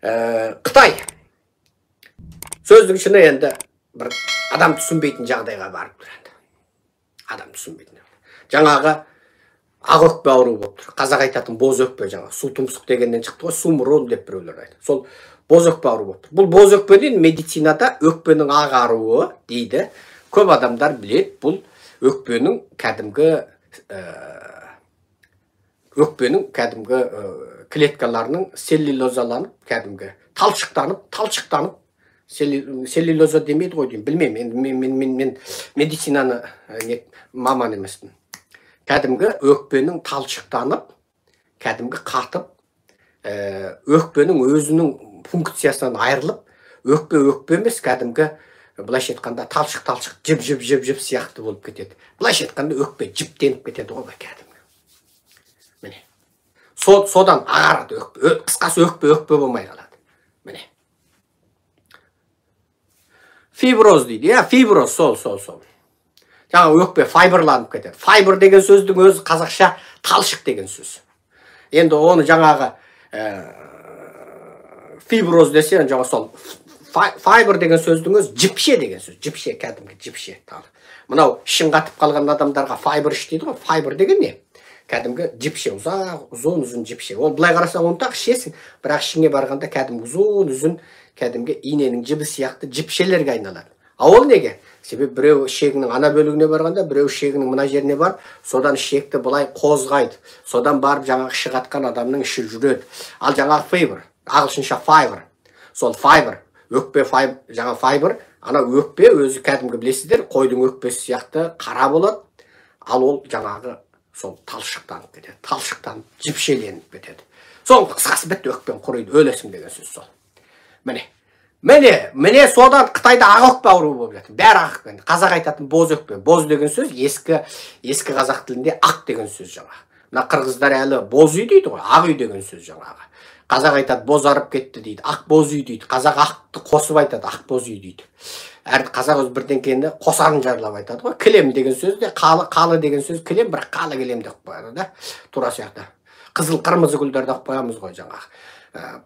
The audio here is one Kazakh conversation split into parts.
Қытай сөздің ішіне енді бір адам түсінбейтін жағдайға барып тұр енді. Адам түсінбейтін. Жаңағы ақ өкпе ауруы болып тұр. Қазақ айтатын боз өкпе, жаңағы су тұмсық дегеннен шықты ғой, сумұрон деп біреулер айтады. Сол боз өкпе ауруы болып тұр. Бұл боз өкпе дейін медицинада өкпенің ағаруы дейді. Көп адамдар біледі, бұл өкпенің кәдімгі клеткаларының селлюлозаланып, кәдімгі талшықтанып, селлюлоза демейді ғой деймін, білмеймін, мен медицинаны маман емеспін. Кәдімгі өкпенің талшықтанып, кәдімгі қатып, өкпенің өзінің функциясынан айырылып, өкпе емес, кәдімгі былайша айтқанда талшық жіп сияқты болып кетеді. Былайша айтқанда өкпе жіптеніп кетеді ғой кәдімгі. Міне. Содан ағарады өкпе. Қысқасы өкпе болмай қалады. Міне. Фиброз дейді. Фиброз сол. Жаңа өкпе файбрланып кетеді. Файбр деген сөздің өзі қазақша талшық деген сөз. Енді оны жаңағы фиброз десе, жаңа сол файбр деген сөздің өзі жіпше деген сөз. Жіпше, кәдімгі жіпше. Мынау ішін қатып қалған адамдарға файбр іш дейді ғой. Файбр деген не? Кәдімгі жіпше, ұзын жіпше. Ол былай қарасаң оны тақ ішесің, бірақ ішіңе барғанда кәдімгі ұзын кәдімгі иненің жібі сияқты жіпшелерге айналады. А ол неге? Себебі біреу ішегінің ана бөлігіне барғанда, біреу ішегінің мына жеріне барып, содан ішекті былай қозғайды. Содан барып жаңағы іші қатқан адамның іші жүреді. Ал жаңағы файбр, ағылшынша файбр. Сол файбр, өкпе жаңа файбр, ана өкпе өзі кәдімгі білесіздер, қойдың өкпесі сияқты қара болады. Ал ол жаңағы сол талшықтанып кетеді. Талшықтанып, жіпшеленіп кетеді. Сол қысқасы бітті, өкпен құриды, өлесің деген сөз сол. Міне содан Қытайда ақ өкпе ауруы болып жатыр. Бәрі ақ өкпе. Қазақ айтатын боз өкпе. Боз деген сөз ескі қазақ тілінде ақ деген сөз жаңағы. Мына қырғыздар әлі боз үй дейді ғой, ақ үй деген сөз жаңағы. Қазақ айтады бозарып кетті дейді, ақ боз үй дейді. Қазақ ақты қосып айтады, ақ боз үй дейді. Қазақ өз бірден кені қосарын жарлап айтады ғой. Кілем деген сөз де, қалы деген сөз кілем, бірақ қалы кілем деп қояды да. Тура сияқты. Қызыл қырмызы гүлдерді қоямыз ғой жаңағы.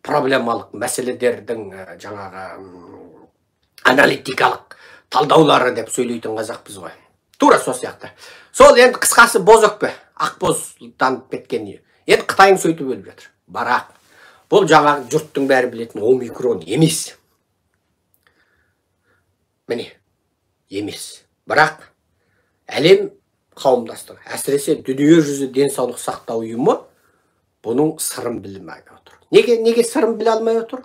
Проблемалық мәселелердің жаңағы аналитикалық талдаулары деп сөйлейтін қазақпыз ғой. Тура сол сияқты. Сол енді қысқасы боз өкпе, ақ бозданып кеткен. Енді Қытайың сөйтіп өліп жатыр. Бірақ бұл жаңағы жұрттың бәрі білетін омикрон емес. Міне, емес. Бірақ әлем қауымдастығы, әсіресе дүние жүзі денсаулық сақтау ұйымы бұның сырын білмей отыр. Неге сырын біле алмай отыр?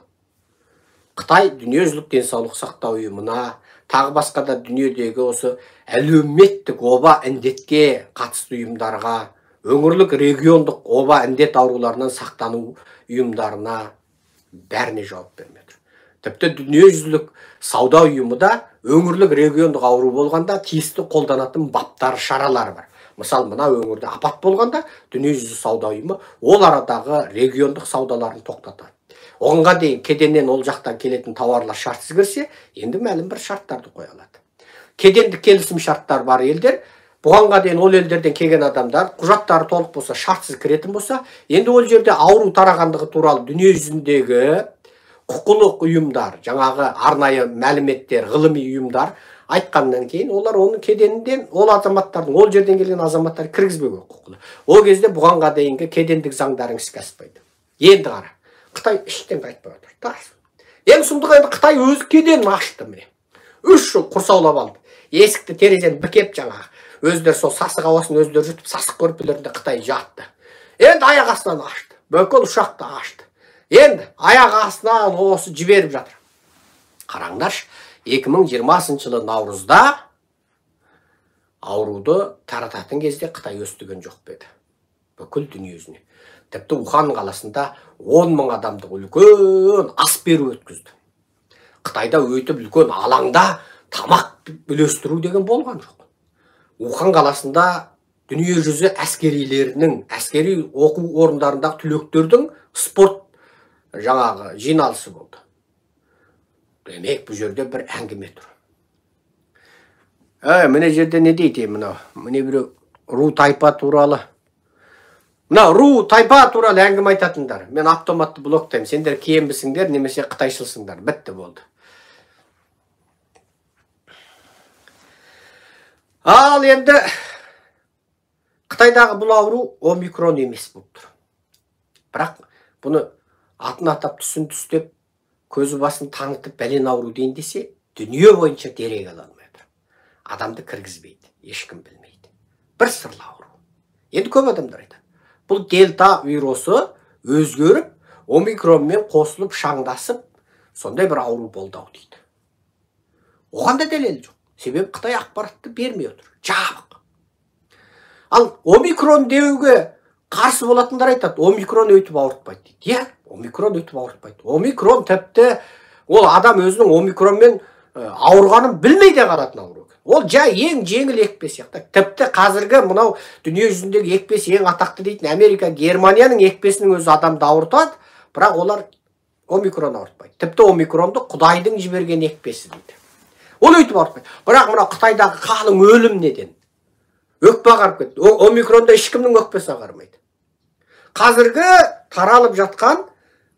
Қытай дүниежүзілік денсаулық сақтау ұйымына, тағы басқа да дүниедегі осы әлеуметтік оба індетке қатысты ұйымдарға, өңірлік региондық оба індет ауруларынан сақтану ұйымдарына бәріне жауап бермеді. Тіпті дүниежүзілік сауда ұйымы да өңірлік региондық ауру болғанда тиісті қолданатын баптар, шаралар бар. Мысалы, мына өңірде апат болғанда дүниежүзілік сауда ұйымы ол арадағы региондық саудаларын тоқтатады. Оғанға дейін кеденнен ол жақтан келетін тауарлар шартсыз кірсе, енді мәлім бір шарттарды қоя алады. Кедендік келісім шарттар бар елдер, бұғанға дейін ол елдерден келген адамдар құжаттары толық болса, шартсыз кіретін болса, енді ол жерде ауру тарағандығы туралы дүние жүзіндегі құқылық ұйымдар, жаңағы арнайы мәліметтер, ғылыми ұйымдар айтқаннан кейін олар оның кеденінден ол азаматтардың, ол жерден келген азаматтар кіргізбеуге құқылы. Ол кезде бұғанға дейінгі кедендік заңдарың іске аспайды. Енді қара, Қытай іштен айтпай отыр. Ең сұмдығы енді Қытай өзі кеденін ашты міне. 3 жыл құрсаулап алды. Есікті терезені бікеп жаңағы. Өздері сол сасық ауасын өздері жұтып, сасық көрпелерінде Қытай жатты. Енді аяқ астынан ашты. Бүкіл ұшақты ашты. Енді аяқ астынан осы жіберіп жатыр. Қараңдаршы, 2020 жылы наурызда ауруды тарататын кезде Қытай өстіген жоқ беді. Бүкіл дүние жүзіне. Тіпті Ухан қаласында 10 мың адамдық үлкен ас беру өткізді. Қытайда өйтіп үлкен алаңда тамақ үлестіру деген болған жоқ. Ухан қаласында дүние жүзі әскерилерінің, әскери оқу орындарындағы түлектердің спорт жаңағы жиналысы болды. Демек, бұл жерде бір әңгіме тұр. Міне жерде не дейді мынау? Міне біреу ру тайпа туралы. Мына ру тайпа туралы әңгіме айтатындар. Мен автоматты блоктаймын. Сендер киімбісіңдер, немесе қытайшылсыңдар. Бітті болды. Ал енді Қытайдағы бұл ауру омикрон емес болып тұр. Бірақ бұны атын атап түсін түстеп, көзі басын танытып бәлен ауру дейін десе, дүние бойынша дерек ала алмайды. Адамды кіргізбейді, ешкім білмейді. Бір сырлы ауру. Енді көп адамдар айтады. Бұл дельта вирусы өзгеріп, омикронмен қосылып, шаңдасып, сондай бір ауру болды дейді. Оған да дәлел жоқ. Себебі Қытай ақпаратты бермей отыр. Жабық. Ал омикрон деуге қарсы болатындар айтады. Омикрон өйтіп ауыртпайды дейді. Иә, омикрон өйтіп ауыртпайды. Омикрон тіпті ол адам өзінің омикронмен ауырғанын білмей де қалатын ауру. Ол ең жеңіл екпе сияқты. Тіпті қазіргі мынау дүние жүзіндегі екпесі ең атақты дейтін Америка, Германияның екпесінің өзі адамды ауыртады, бірақ олар омикрон ауыртпайды. Тіпті омикронды Құдайдың жіберген екпесі дейді. Ол өйтіп ауыртпайды. Бірақ мына Қытайдағы қалың өлім неден? Өкпе ағарып кетті. Омикронда ешкімнің өкпесі ағармайды. Қазіргі таралып жатқан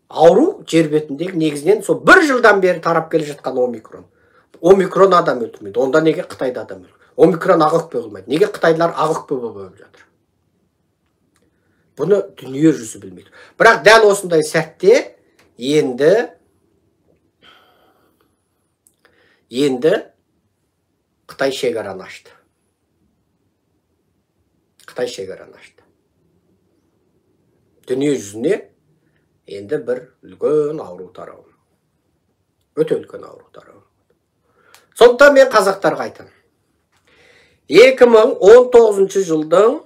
ауру жер бетіндегі негізінен сол 1 жылдан бері тарап келе жатқан омикрон. Омикрон адам өлтірмейді. Онда неге Қытайда адам өлтірмейді? Омикрон ақ өкпе қылмайды. Неге Қытайлар ақ өкпе болып жатыр? Бұны дүние жүзі білмейді. Бірақ дәл осындай сәтте енді Қытай шекараны ашты. Қытай шекараны ашты. Дүние жүзіне енді бір үлкен ауру тарауы. Өте үлкен ауру тарауы. Сондықтан мен қазақтарға айтамын. 2019 жылдың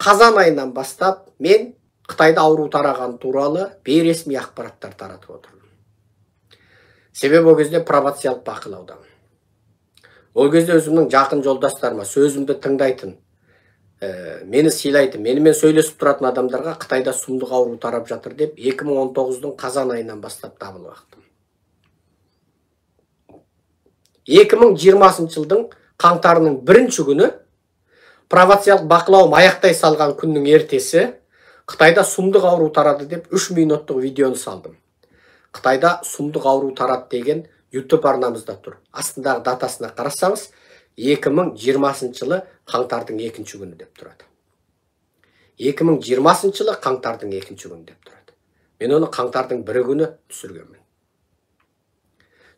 қазан айынан бастап мен Қытайда ауру тараған туралы бейресми ақпараттар таратып отырмын. Себебі ол кезде пробациялық бақылаудамын. Ол кезде өзімнің жақын жолдастарыма сөзімді тыңдайтын, мені сыйлайтын, менімен сөйлесіп тұратын адамдарға Қытайда сұмдық ауру тарап жатыр деп 2019-дың қазан айынан бастап дабыл қақтым. 2020 жылдың қаңтарының 1-ші күні пробациялық бақылауым аяқтай салған күннің ертесі Қытайда сұмдық ауру тарады деп 3 минуттық видеоны салдым. Қытайда сұмдық ауру тарады деген YouTube арнамызда тұр. Астындағы датасына қарасаңыз 2020 жылы қаңтардың 2-ші күні деп тұрады. 2020 жылы қаңтардың 2-ші күні деп тұрады. Мен оны қаңтардың 1 күні түсіргенмін.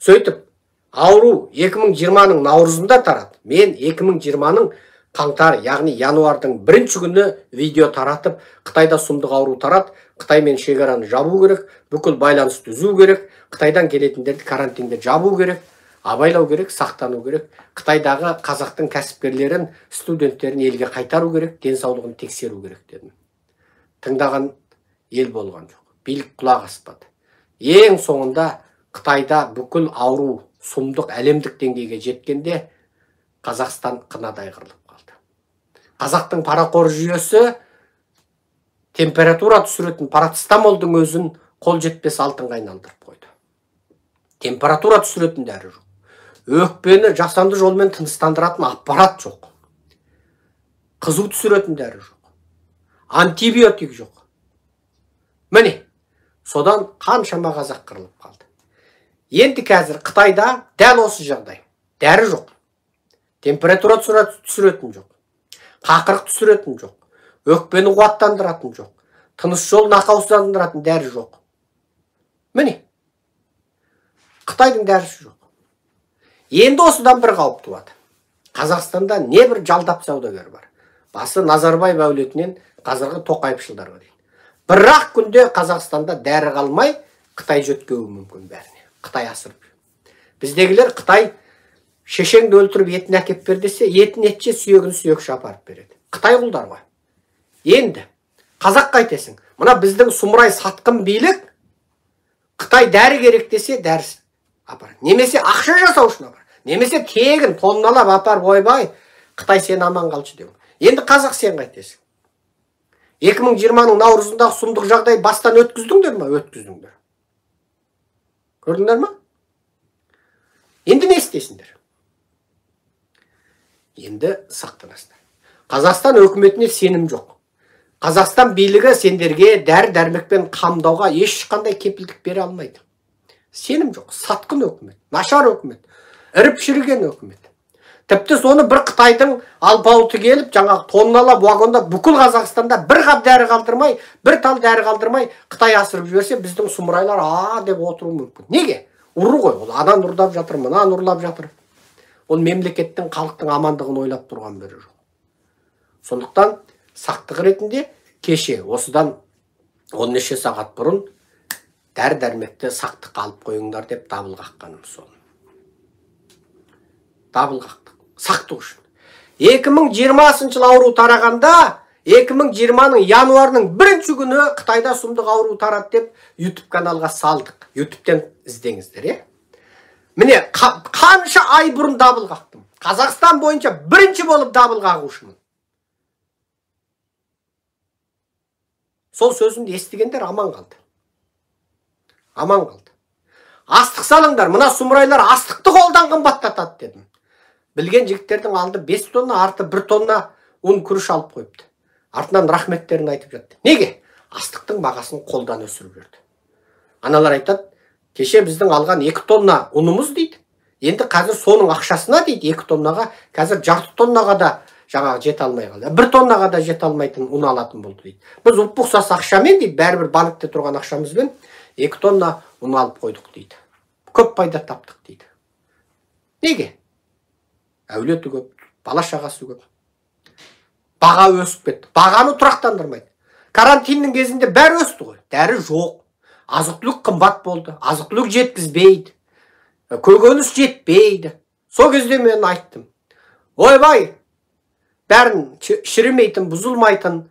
Сөйтіп, ауру 2020-ның наурызында тарады. Мен 2020-ның қаңтар, яғни януардың 1-ші күні видео таратып, Қытайда сұмдық ауру тарады, Қытаймен шекараны жабу керек, бүкіл байланысты үзу керек, Қытайдан келетіндерді карантинде жабу керек, абайлау керек, сақтану керек, Қытайдағы қазақтың кәсіпкерлерін, студенттерін елге қайтару керек, денсаулығын тексеру керек дедім. Тыңдаған ел болған жоқ. Билік құлақ аспады. Ең соңында Қытайда бүкіл ауру сұмдық әлемдік деңгейге жеткенде Қазақстан қынадай қырылып қалды. Қазақтың парақор жүйесі температура түсіретін парацетамолдың өзін қол жетпес алтынға айналдырып қойды. Температура түсіретін дәрі жоқ. Өкпені жасанды жолмен тыныстандыратын аппарат жоқ. Қызу түсіретін дәрі жоқ. Антибиотик жоқ. Міне, содан қаншама қазақ қырылып қалды. Енді қазір Қытайда дәл осы жағдай. Дәрі жоқ. Температура түсіретін жоқ. Қақырық түсіретін жоқ. Өкпені қуаттандыратын жоқ. Тыныс жолын ақаусыздандыратын дәрі жоқ. Міне, Қытайдың дәрісі жоқ. Енді осыдан бір қауіп туады. Қазақстанда не бір жалдап саудагер бар. Басы Назарбаев әулетінен қазіргі Тоқаевшылдарға дейін. Бірақ күнде Қазақстанда дәрі қалмай, Қытай жөткеуі мүмкін бәріне. Қытай асырып. Біздегілер Қытай шешеңді өлтіріп етін әкеп бер десе, етін етше, сүйегін сүйекші апарып береді. Қытай құлдар ғой. Енді қазақ қайтесің. Мына біздің сұмырай сатқын билік Қытай дәрі керек десе, дәріс апар. Немесе ақша жасау үшін апар. Немесе тегін тонналап апарып ойбай, Қытай сен аман қалшы деу. Енді қазақ сен қайтесің. 2020-ның наурызындағы сұмдық жағдай бастан өткіздіңдер ме? Өткіздіңдер. Көрдіңдер ме? Енді не істейсіңдер? Енді сақтанасыңдар. Қазақстан өкіметіне сенім жоқ. Қазақстан билігі сендерге дәрі-дәрмекпен қамдауға ешқандай кепілдік бере алмайды. Сенім жоқ. Сатқын өкімет, нашар өкімет, іріп шіріген өкімет. Тіпті соны бір Қытайдың алпауыты келіп, жаңағы тонналап вагонда бүкіл Қазақстанда бір қап дәрі қалдырмай, бір тал дәрі қалдырмай Қытай асырып жіберсе, біздің сұмырайлар деп отыруы мүмкін. Неге? Ұру ғой. Ол адан ұрлап жатыр, мынан ұрлап жатыр. Ол мемлекеттің, халықтың амандығын ойлап тұрған бірі жоқ. Сондықтан сақтық ретінде кеше осыдан 10 неше сағат бұрын дәрі-дәрмекті сақтыққа алып қойыңдар деп дабыл қаққаным сол. Дабыл қақтық. Сақтық үшін. 2020 жыл ауру тарағанда 2020-ның януарының 1-ші күні Қытайда сұмдық ауру тарады деп YouTube каналға салдық. YouTube'тен іздеңіздер, Міне, қанша ай бұрын дабыл қақтым. Қазақстан бойынша бірінші болып дабыл қағушымын. Сол сөзімді естігендер аман қалды. Аман қалды. Астық салыңдар, мына сұмырайлар астықты қолдан қымбаттатады дедім. Білген жігіттердің алды 5 тонна, арты 1 тонна ұн күріш алып қойыпты. Артынан рахметтерін айтып жатты. Неге? Астықтың бағасын қолдан өсіріп жүрді. Аналар айтады, кеше біздің алған 2 тонна ұнымыз дейді. Енді қазір соның ақшасына дейді 2 тоннаға, қазір жарты тоннаға да жаңағы жете алмай қалды. 1 тоннаға да жете алмайтын ұн алатын болды дейді. Біз ұппұқсас ақшамен дейді, бәрібір банкте тұрған ақшамызбен 2 тонна ұн алып қойдық дейді. Көп пайда таптық дейді. Неге? Әулеті көп, бала шағасы көп. Баға өсіп кетті. Бағаны тұрақтандырмайды. Карантиннің кезінде бәрі өсті ғой. Дәрі жоқ. Азық-түлік қымбат болды. Азық-түлік жеткізбейді. Көкөніс жетпейді. Сол кезде мен айттым. Ойбай, бәрін шірімейтін, бұзылмайтын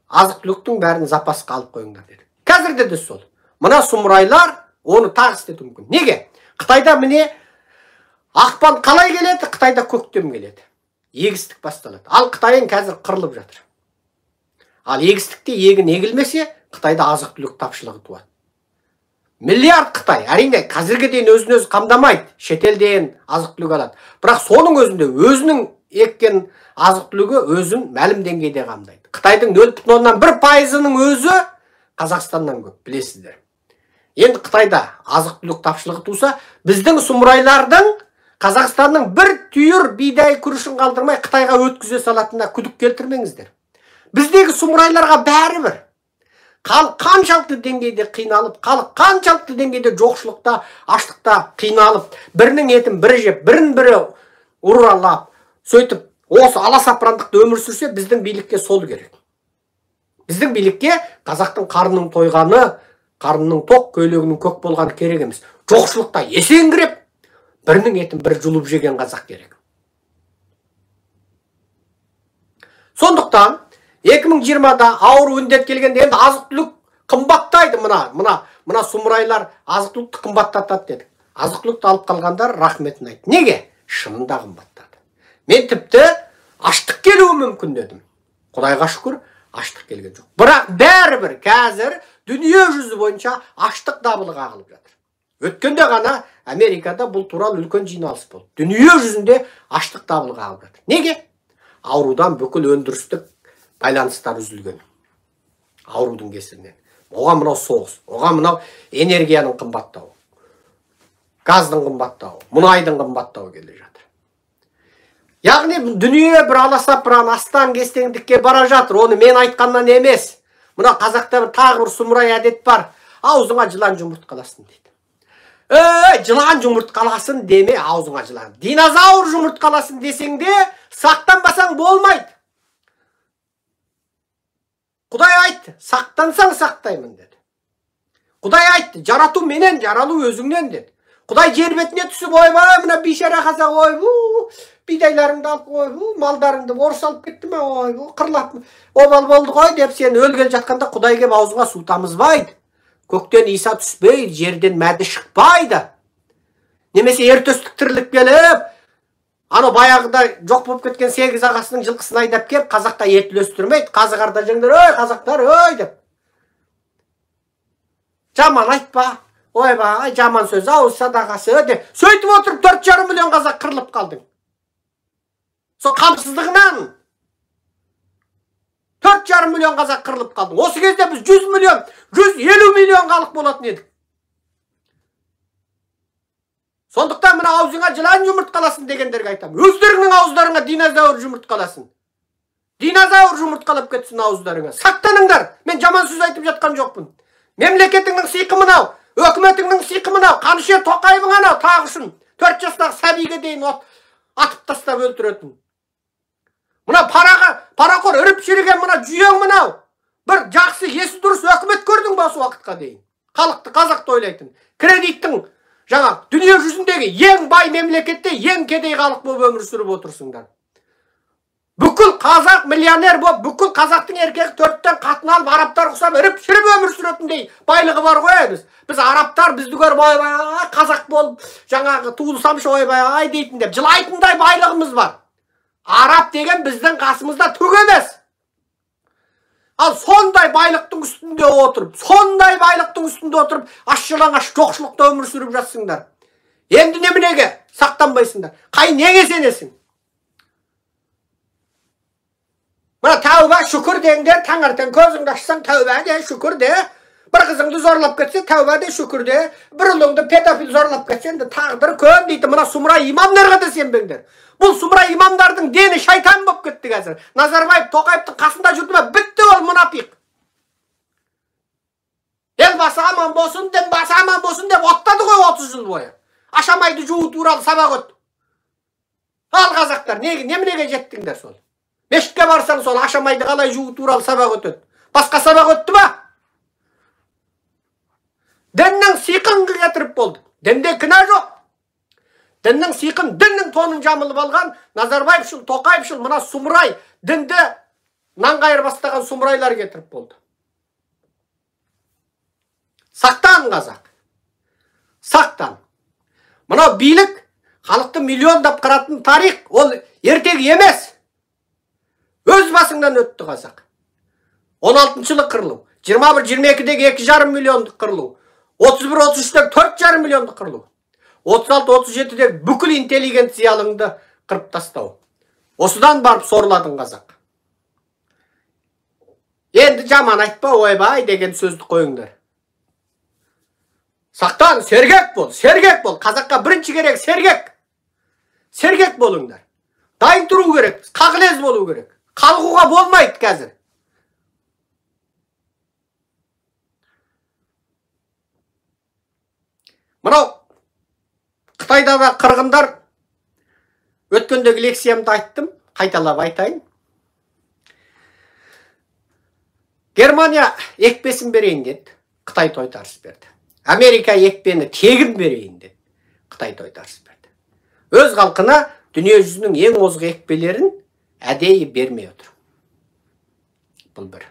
азық-түліктің бәрін запасқа алып қойыңдар деді. Қазірде де сол. Мына сұмырайлар оны тағы істетуі мүмкін. Неге? Қытайда міне ақпан қалай келеді? Қытайда көктем келеді. Егістік басталады. Ал Қытайын қазір қырылып жатыр. Ал егістікте егін егілмесе, Қытайда азық-түлік тапшылығы туады. Миллиард Қытай, әрине, қазірге дейін өзін-өзі қамдамайды. Шетелден азық-түлік алады. Бірақ соның өзінде өзінің еккен азық-түлігі өзін мәлім деңгейде қамдайды. Қытайдың 0,1%-ның өзі Қазақстаннан көп, білесіздер. Енді Қытайда азық-түлік тапшылығы туса, біздің сұмырайлардың Қазақстанның бір түйір бидай күрішін қалдырмай Қытайға өткізе салатынына күдік келтірмеңіздер. Біздегі сұмырайларға бәрі бір. Халық қаншалықты деңгейде қиналып, халық қаншалықты деңгейде жоқшылықта, аштықта қиналып, бірінің етін бірі жеп, бірін-бірі ұралап, сөйтіп, осы аласапырандықты өмір сүрсе, біздің билікке сол керек. Біздің билікке қазақтың қарынның тойғаны, қарынның тоқ, көйлегінің көк болғаны керек емес. Жоқшылықта есеңгіреп, бірінің етін бір жұлып жеген қазақ керек. Сондықтан 2020-да ауру індет келгенде енді азық-түлік қымбаттайды. Мына сұмырайлар азық-түлікті қымбаттатады деді. Азық-түлікті алып қалғандар рахметін айтты. Неге? Шынында қымбаттады. Мен тіпті аштық келуі мүмкін дедім. Құдайға шүкір, аштық келген жоқ. Бірақ бәрібір қазір дүние жүзі бойынша аштық дабылы қағылып жатыр. Өткенде ғана Америкада бұл туралы үлкен жиналыс болды. Дүние жүзінде аштық дабылы қағылып жатыр. Неге? Аурудан бүкіл өндірістік байланыстар үзілген. Аурудың кесірінен. Оған мынау соғыс, оған мынау энергияның қымбаттауы, газдың қымбаттауы, мұнайдың қымбаттауы келе жатыр. Яғни дүние бір аласапыран астан кестеңдікке бара жатыр. Оны мен айтқаннан емес. Мына қазақта тағы бір сұмырай әдет бар. Аузыңа жылан жұмырт қаласын дейді. Жылан жұмырт қаласын деме, аузыңа жылан. Динозавр жұмырт қаласын десең де, сақтанбасаң болмайды. Құдай айтты, сақтансаң сақтаймын деді. Құдай айтты, жарату менен, жаралу өзіңнен деді. Құдай жер бетіне түсіп, ойбай, мына бейшара қазақ, ойбу, бидайларыңды алып, ойбу, малдарыңды орыс алып кетті ме, ойбу, қырлап, обал болды ғой деп сен өлгел жатқанда Құдай кеп аузыңа су тамызбайды. Көктен иса түспейді, жерден мәді шықпайды. Немесе ертөстік тірлік келіп, аны баяғыда жоқ болып кеткен 8 ағасының жылқысын айдап кеп, қазақта ет үлестірмейді. Қазы қарда жеңдер, ой, қазақтар, ой, деп. Жаман айтпа, ойба, жаман сөз, ауыз садағасы, деп. Сөйтіп отырып 4,5 миллион қазақ қырылып қалдың. Сол қамсыздығынан 4,5 миллион қазақ қырылып қалды. Осы кезде біз 100 миллион, 150 миллион халық болатын едік. Сондықтан мына аузыңа жылан жұмыртқаласын дегендерге айтамын. Өздеріңнің ауыздарыңа динозавр жұмыртқаласын. Динозавр жұмыртқалап кетсін ауыздарыңа. Сақтаныңдар. Мен жаман сөз айтып жатқан жоқпын. Мемлекетіңнің сыйқы мынау, өкіметіңнің сыйқы мынау, Қаныш Тоқаевың анау тағы үшін 4 жастағы сәбиге дейін атып тастап өлтіретін. Мына парақор үріп шіріген мына жүйең мынау. Бір жақсы есі дұрыс өкімет көрдің ба осы уақытқа дейін? Халықты, қазақты ойлайтын. Кредиттің жаңа дүние жүзіндегі ең бай мемлекетте ең кедей халық болып өмір сүріп отырсыңдар. Бүкіл қазақ миллионер болып, бүкіл қазақтың еркегі 4-тен қатын алып, арабтар ұқсап үріп шіріп өмір сүретіндей байлығы бар ғой біз. Біз арабтар бізді көріп ойбай, қазақ болып, жаңағы туылсамшы ойбай дейтін деп жылайтындай байлығымыз бар. Араб деген біздің қасымызда түк емес. Ал сондай байлықтың үстінде отырып, аш-жалаңаш жоқшылықта өмір сүріп жатсыңдар. Енді неменеге сақтанбайсыңдар? Қай неге сенесің? Мына тәуба шүкір деңдер, таңертең көзіңді ашсаң тәуба де, шүкір де. Бір қызыңды зорлап кетсе тәуба де, шүкір де. Бір ұлыңды педофил зорлап кетсе, енді тағдыр көн дейді. Мына сұмыра имамдарға да сенбеңдер. Бұл сұмыра имамдардың дені шайтан болып кетті қазір. Назарбаев Тоқаевтың қасында жүрді ме, бітті ол мұнафиқ. Елбасы аман болсын, дінбасы аман болсын деп оттады ғой 30 жыл бойы. Ашамайды жуу туралы сабақ өтті. Ал қазақтар, неменеге жеттіңдер сол? Мешітке барсаң сол ашамайды қалай жуу туралы сабақ өтеді. Басқа сабақ өтті ба? Діннің сиқын кетіріп болды. Дінде кінә жоқ. Діннің сиқын, діннің тонын жамылып алған Назарбаевшыл, Тоқаевшыл, мына сұмырай, дінді нанғайыр бастаған сұмырайлар кетіріп болды. Сақтан қазақ. Сақтан. Мынау билік, халықты миллиондап қыратын тарих, ол ертегі емес. Өз басыңдан өтті қазақ. 16-жылы қырылу, 21-22-дегі 2,5 миллиондық қырылу, 31-33-дегі 4,5 миллиондық қырылу, 36-37-дегі бүкіл интеллигенциялыңды қырып тастау. Осыдан барып сорладың қазақ. Енді жаман айтпа, ойбай деген сөзді қойыңдар. Сақтан, сергек бол. Қазаққа бірінші керек сергек. Сергек болыңдар. Дайын тұру керек, қағылез болу керек. Қалғуға болмайды қазір. Мынау Қытайдағы қырғындар өткендегі лекциямды айттым, қайталап айтайын. Германия екпесін берейін деді, Қытай тойтарыс берді. Америка екпені тегін берейін деді, Қытай тойтарыс берді. Өз халқына дүние жүзінің ең озық екпелерін әдейі бермей отыр. Бұл бір.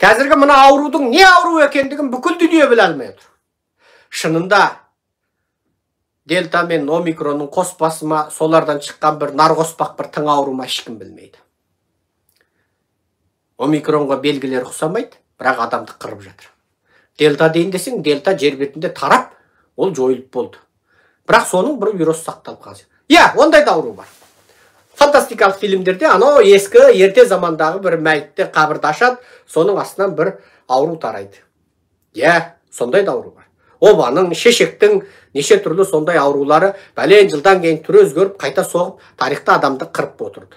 Қазіргі мына аурудың не ауру екендігін бүкіл дүние біле алмай отыр. Шынында дельта мен омикронның қоспасыма солардан шыққан бір нарқоспақ бір тың аурума ешкім білмейді. Омикронға белгілер ұқсамайды, бірақ адамды қырып жатыр. Дельта дейін десең, дельта жер бетінде тарап, ол жойылып болды. Бірақ соның бір вирус сақталып қалды. Ондай да ауру бар. Фантастикалық фильмдерде анау ескі ерте замандағы бір мәйітті қабірді ашады, соның астынан бір ауру тарайды. Сондай да ауру бар. Обаның, шешектің, неше түрлі сондай аурулары бәлен жылдан кейін түрі өзгеріп, қайта соғып, тарихта адамды қырып отырды.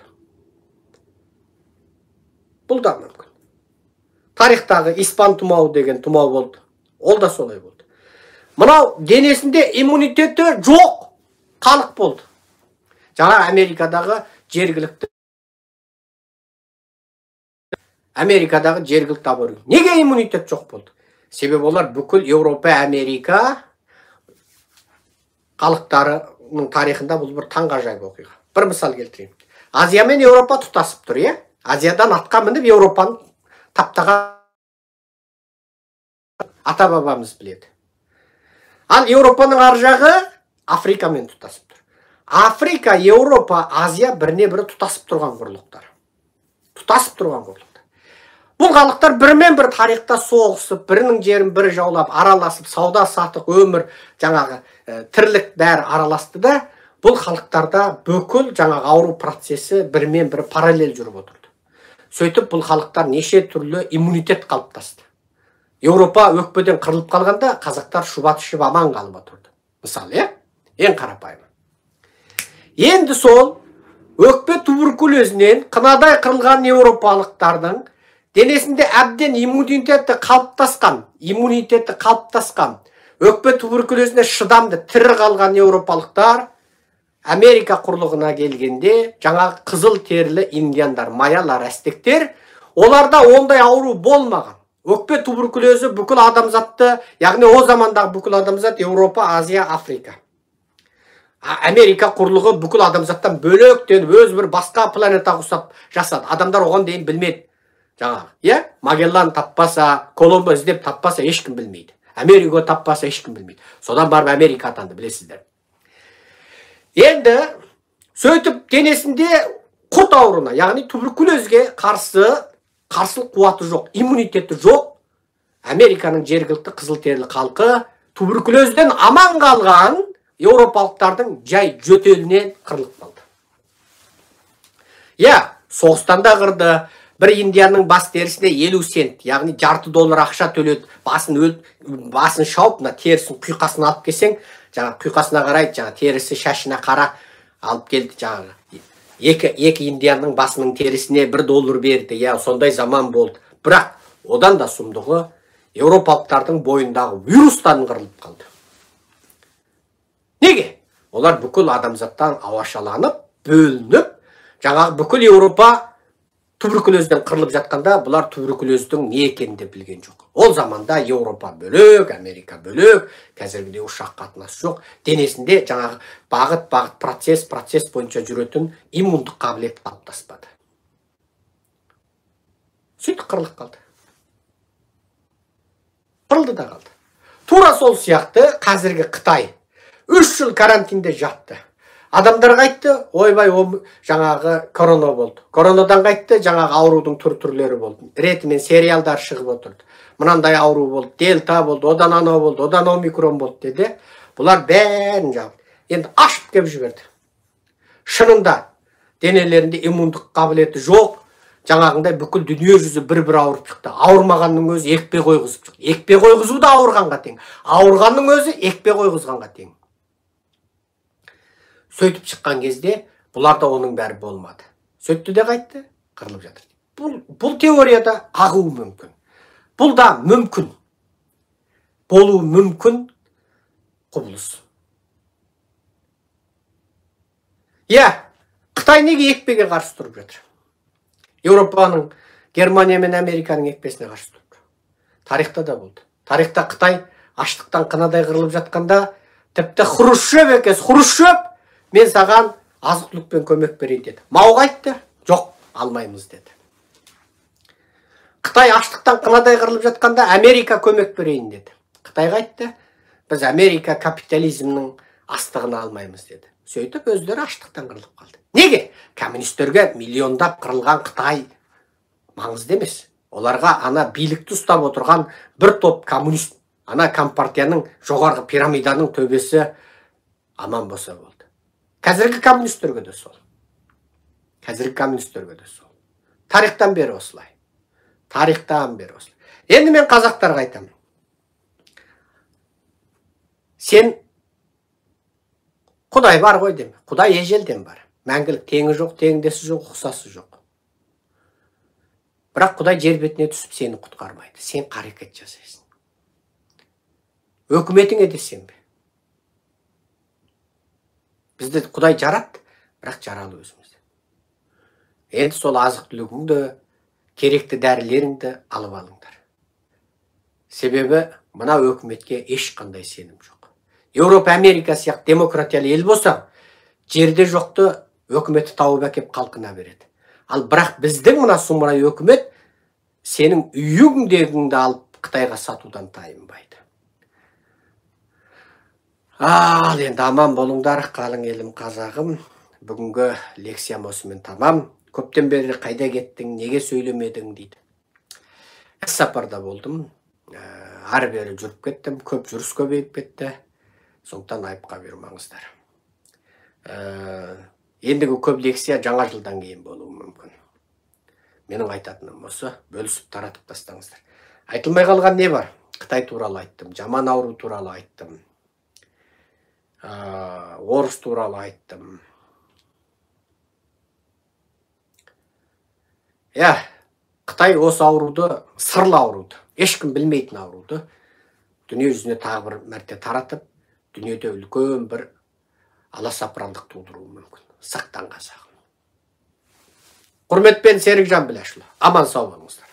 Бұл да мүмкін. Тарихтағы испан тұмауы деген тұмау болды. Ол да солай болды. Мынау денесінде иммунитеті жоқ халық болды. Жаңа Америкадағы жергілікті абориген. Неге иммунитет жоқ болды? Себебі олар бүкіл Еуропа, Америка халықтарының тарихында бұл бір таңғажайып оқиға. Бір мысал келтірейін. Азия мен Еуропа тұтасып тұр, Азиядан атқа мініп Еуропаны таптаған ата-бабамыз біледі. Ал Еуропаның ар жағы Африкамен тұтасып тұр. Африка, Еуропа, Азия біріне-бірі тұтасып тұрған құрлықтар. Бұл халықтар бірімен бір тарихта соғысып, бірінің жерін бірі жаулап, араласып, сауда сатық, өмір, жаңағы тірлік бәрі араласты да, бұл халықтарда бүкіл жаңағы ауру процесі бірімен бірі параллель жүріп отырды. Сөйтіп бұл халықтар неше түрлі иммунитет қалыптасты. Еуропа өкпеден қырылып қалғанда қазақтар шұбат ішіп аман қалып отырды. Мысалы, ең қарапайым. Енді сол өкпе туберкулезінен қынадай қырылған еуропалықтардың денесінде әбден иммунитеті қалыптасқан, өкпе туберкулезіне шыдамды тірі қалған еуропалықтар Америка құрлығына келгенде жаңағы қызыл терілі индиандар, маялар, әстектер, оларда ондай ауру болмаған. Өкпе туберкулезі бүкіл адамзатты, яғни о замандағы бүкіл адамзат Еуропа, Азия, Африка. Америка құрлығы бүкіл адамзаттан бөлектеніп, өз бір басқа планетаға ұстап жасады. Адамдар оған дейін білмеді. Жаңағы, Магеллан таппаса, Колумб іздеп таппаса, ешкім білмейді. Америка таппаса, ешкім білмейді. Содан барып Америка атанды, білесіздер. Енді сөйтіп денесінде құрт ауруына, яғни туберкулезге қарсылық қуаты жоқ, иммунитеті жоқ. Американың жергілікті қызыл терілі халқы туберкулезден аман қалған еуропалықтардың жай жөтелінен қырылып қалды. Соғыстан да қырды. Бір индиянның бас терісіне 50 цент, яғни $0,5 ақша төледі. Басын шауып, терісін құйқасын алып келсең, құйқасына қарайды, терісі шашына қара алып келді. Екі индиянның басының терісіне $1 берді. Сондай заман болды. Бірақ одан да сұмдығы еуропалықтардың бойындағы вирустан қырылып қалды. Неге? Олар бүкіл адамзаттан ауашаланып, бөлініп, бүкіл Еуропа туберкулезден қырылып жатқанда, бұлар туберкулездің не екенін білген жоқ. Ол заманда Еуропа бөлек, Америка бөлек, қазіргідей ұшақ қатынасы жоқ. Денесінде бағыт процесс бойынша жүретін иммундық қабілет қалыптаспады. Сөйтіп қырылып қалды. Қырылды да қалды. Тура сол сияқты қазіргі Қытай 3 жыл карантинде жатты. Адамдар қайтты, ойбай, корона болды. Коронадан қайтты, аурудың түрлері болды. Ретімен сериалдар шығып отырды. Мынандай ауру болды, дельта болды, одан анау болды, одан омикрон болды деді. Бұлар бәрін енді ашып кеп жіберді. Шынында денелерінде иммундық қабілеті жоқ. Жаңағындай бүкіл дүние жүзі бір-бір ауырып шықты. Ауырмағанның өзі екпе қойғызып шықты. Екпе қойғызу да ауырғанға тең. Ауырғанның өзі екпе қойғызғанға тең. Сөйтіп шыққан кезде бұларда оның бәрі болмады. Сөйтті де қайтты, қырылып жатыр. Бұл теорияда ағуы мүмкін. Бұл да мүмкін. Болуы мүмкін құбылыс. Қытай неге екпеге қарсы тұрып жатыр? Еуропаның, Германия мен Американың екпесіне қарсы тұрып. Тарихта да болды. Тарихта Қытай аштықтан қынадай қырылып жатқанда, тіпті Хрущев мен саған азық-түлікпен көмек берейін деді. Мау қайтты? Жоқ, алмаймыз деді. Қытай аштықтан қынадай қырылып жатқанда Америка көмек берейін деді. Қытай қайтты? Біз Америка капитализмнің астығын алмаймыз деді. Сөйтіп өздері аштықтан қырылып қалды. Неге? Коммунистерге миллиондап қырылған Қытай маңызды емес. Оларға ана билікті ұстап отырған бір топ коммунист, ана компартияның жоғарғы пирамиданың төбесі аман болса болды. Қазіргі коммунистерге де сол. Тарихтан бері осылай. Енді мен қазақтарға айтамын. Сен Құдай бар ғой деме. Құдай ежелден бар. Мәңгілік теңі жоқ, теңдесі жоқ, ұқсасы жоқ. Бірақ Құдай жер бетіне түсіп сені құтқармайды. Сен қарекет жасайсың. Өкіметіңе де сенбе. Бізді Құдай жаратты, бірақ жаралы өзімізді. Енді сол азық-түлігіңді, керекті дәрілеріңді алып алыңдар. Себебі мына өкіметке ешқандай сенім жоқ. Еуропа, Америка сияқты демократиялы ел болса, жерде жоқты өкіметі тауып әкеп қалқына береді. Ал бірақ біздің мына сұмырай өкімет сенің үйіңдегіңді алып Қытайға сатудан тайынбайды. Енді аман болыңдар, қалың елім қазағым. Бүгінгі лекциям осымен тамам. Көптен бері қайда кеттің, неге сөйлемедің дейді. Іс-сапарда болдым. Ары бері жүріп кеттім, көп жүріс көбейіп кетті. Сондықтан айыпқа бұйырмаңыздар. Ендігі көп лекция жаңа жылдан кейін болуы мүмкін. Менің айтатыным осы, бөлісіп таратып тастаңыздар. Айтылмай қалған не бар? Қытай туралы айттым, жаман ауру туралы айттым, орыс туралы айттым. Қытай осы ауруды, сырлы ауруды, ешкім білмейтін ауруды дүние жүзіне тағы бір мәрте таратып, дүниеде үлкен бір аласапырандық тудыруы мүмкін. Сақтан қазағым. Құрметпен Серікжан Біләшұлы. Аман сау болыңыздар.